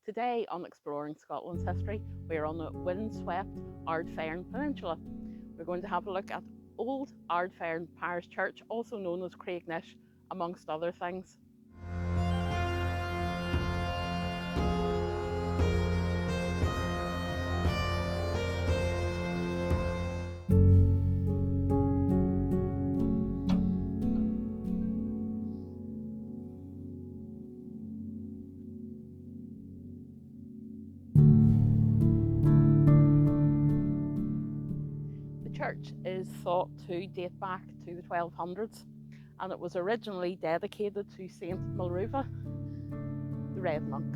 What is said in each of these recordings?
Today on Exploring Scotland's History, we're on the windswept Ardfern Peninsula. We're going to have a look at Old Ardfern Parish Church, also known as 𝕮𝖉𝖗𝖚, amongst other things. The church is thought to date back to the 1200s, and it was originally dedicated to St. 𝕵𝖆𝖏, the Red Monk,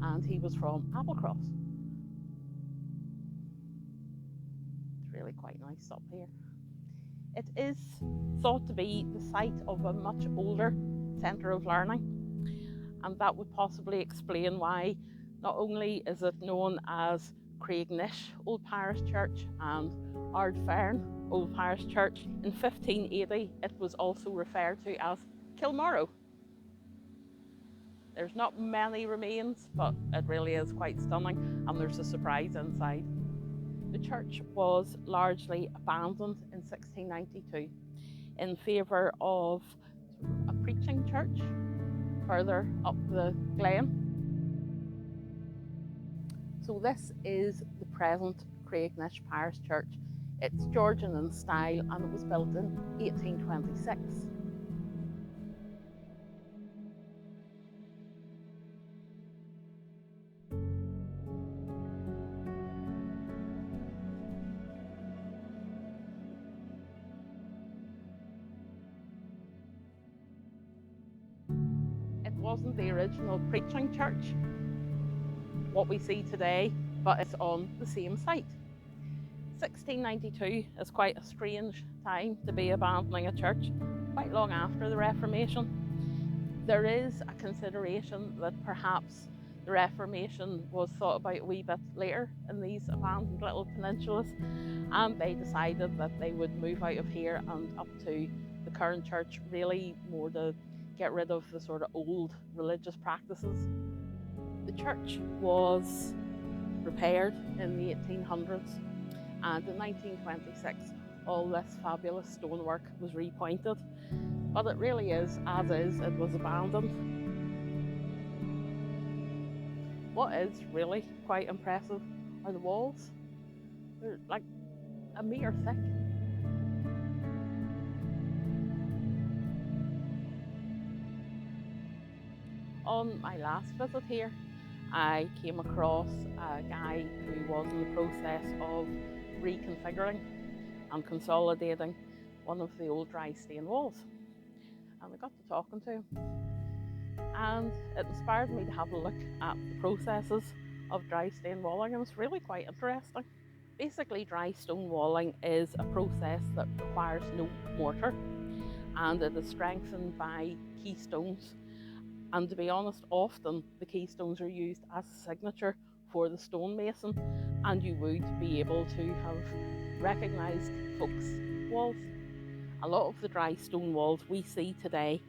and he was from Applecross. It's really quite nice up here. It is thought to be the site of a much older centre of learning, and that would possibly explain why not only is it known as 𝕮𝖉𝖗𝖚 Old Parish Church and Ardfern Old Parish Church. In 1580 it was also referred to as Kilmorrow. There's not many remains, but it really is quite stunning, and there's a surprise inside. The church was largely abandoned in 1692 in favour of a preaching church further up the glen. So this is the present 𝕮𝖉𝖗𝖚 Parish Church. It's Georgian in style and it was built in 1826. It wasn't the original preaching church, what we see today, but it's on the same site. 1692 is quite a strange time to be abandoning a church, quite long after the Reformation. There is a consideration that perhaps the Reformation was thought about a wee bit later in these abandoned little peninsulas, and they decided that they would move out of here and up to the current church, really more to get rid of the sort of old religious practices. The church was repaired in the 1800s, and in 1926 all this fabulous stonework was repointed, but it really is as is, it was abandoned. What is really quite impressive are the walls. They're like a metre thick. On my last visit here, I came across a guy who was in the process of reconfiguring and consolidating one of the old dry stone walls, and I got to talking to him, and it inspired me to have a look at the processes of dry stone walling, and it's really quite interesting. Basically, dry stone walling is a process that requires no mortar, and it is strengthened by keystones. And to be honest, often the keystones are used as a signature for the stonemason, and you would be able to have recognised folks' walls. A lot of the dry stone walls we see today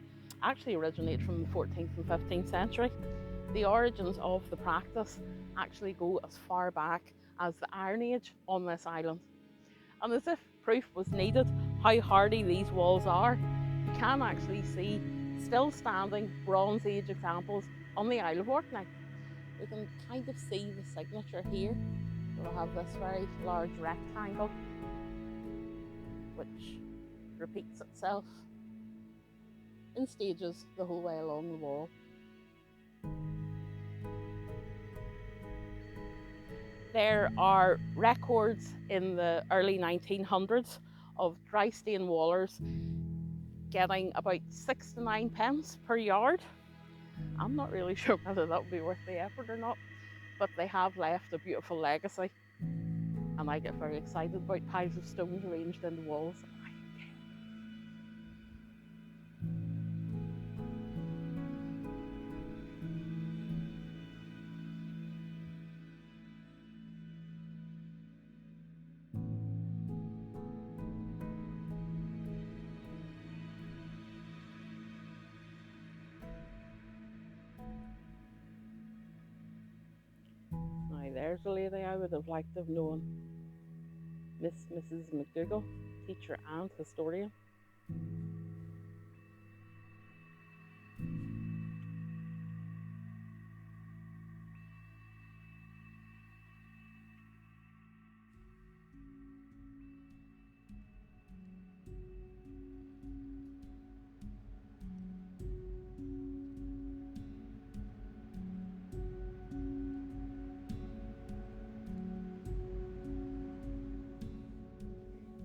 actually originate from the 14th and 15th century. The origins of the practice actually go as far back as the Iron Age on this island. And as if proof was needed how hardy these walls are, you can actually see still standing Bronze Age examples on the Isle of Orkney. You can kind of see the signature here. We'll have this very large rectangle which repeats itself in stages the whole way along the wall. There are records in the early 1900s of dry stone wallers getting about 6 to 9 pence per yard. I'm not really sure whether that would be worth the effort or not, but they have left a beautiful legacy, and I get very excited about piles of stones arranged in the walls. there's a lady I would have liked to have known. Mrs. MacDougalls, teacher and historian.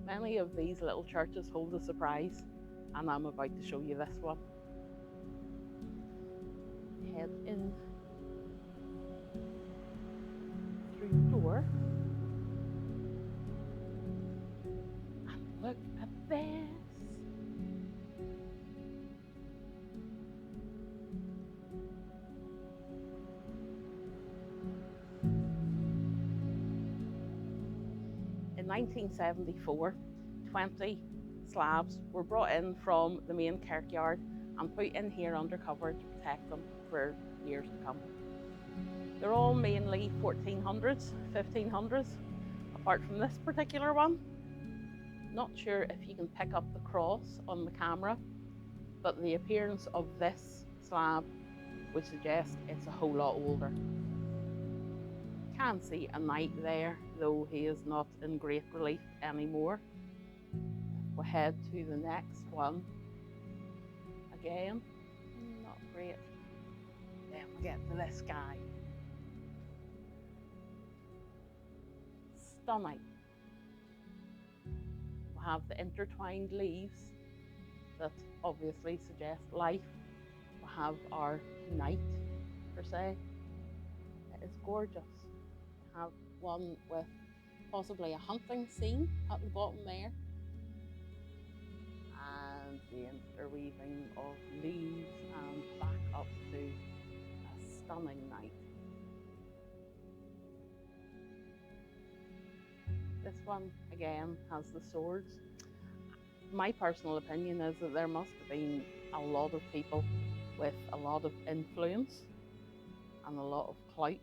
Many of these little churches hold a surprise, and I'm about to show you this one. Head in through the door, and look at this. In 1974, 20 slabs were brought in from the main kirkyard and put in here under cover to protect them for years to come. They're all mainly 1400s, 1500s, apart from this particular one. Not sure if you can pick up the cross on the camera, but the appearance of this slab would suggest it's a whole lot older. Can see a knight there, though he is not in great relief anymore. We'll head to the next one. Again, not great. Then we get to this guy. Stunning. We have the intertwined leaves that obviously suggest life. We have our knight, per se. It is gorgeous. We have one with possibly a hunting scene at the bottom there. And the interweaving of leaves and back up to a stunning knight. This one again has the swords. My personal opinion is that there must have been a lot of people with a lot of influence and a lot of clout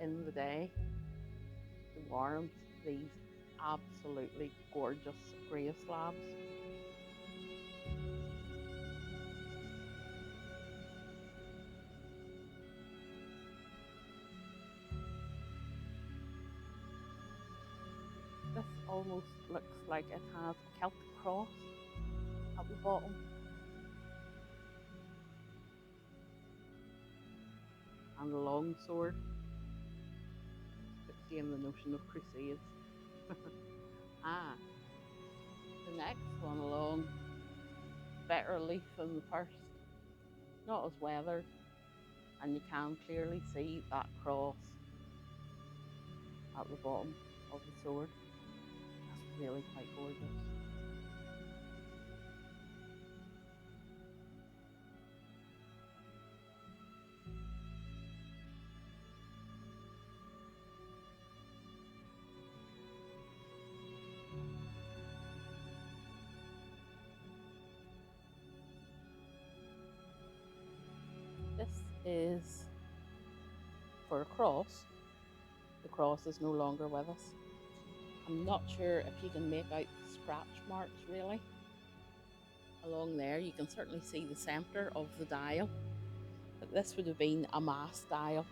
in the day to warrant these absolutely gorgeous grave slabs. This almost looks like it has a Celtic cross at the bottom. And a long sword. It's again the notion of crusades. The next one along, better leaf than the first. Not as weathered, and you can clearly see that cross at the bottom of the sword. That's really quite gorgeous. This is for a cross. The cross is no longer with us. I'm not sure if you can make out the scratch marks really. Along there you can certainly see the centre of the dial. But this would have been a mass dial,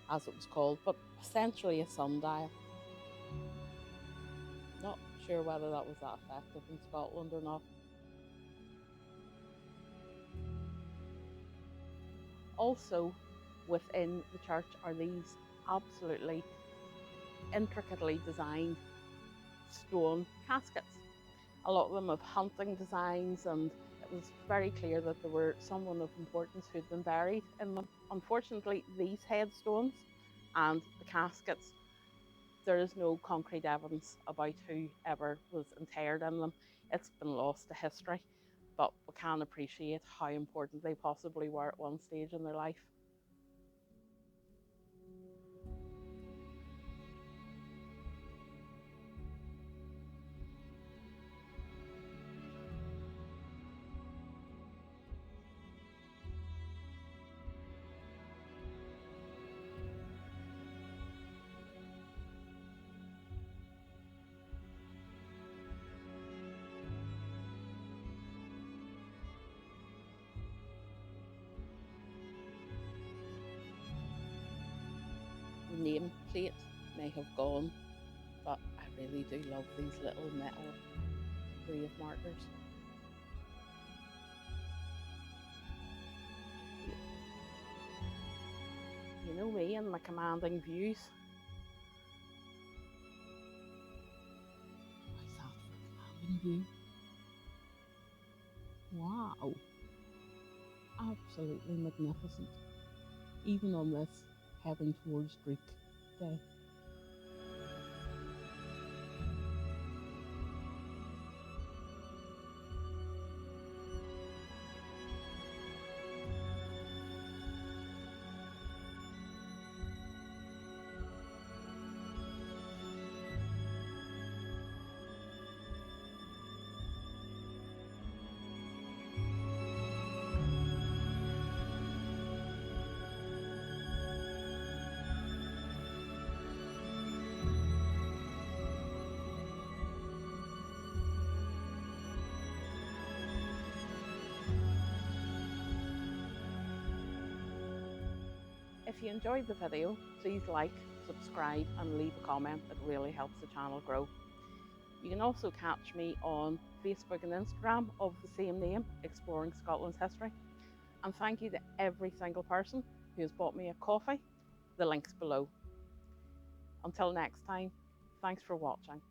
as it was called, but essentially a sundial. Not sure whether that was that effective in Scotland or not. Also within the church are these absolutely intricately designed stone caskets. A lot of them have hunting designs, and it was very clear that there were someone of importance who'd been buried in them. Unfortunately, these headstones and the caskets, there is no concrete evidence about whoever was interred in them. It's been lost to history, but we can appreciate how important they possibly were at one stage in their life. nameplate may have gone, but I really do love these little metal grave markers. You know me and my commanding views. What's that for a commanding view? Wow, absolutely magnificent, even on this heading towards Greek day. If you enjoyed the video, please like, subscribe and leave a comment. It really helps the channel grow. You can also catch me on Facebook and Instagram of the same name, Exploring Scotland's History. And thank you to every single person who has bought me a coffee. The link's below. Until next time, thanks for watching.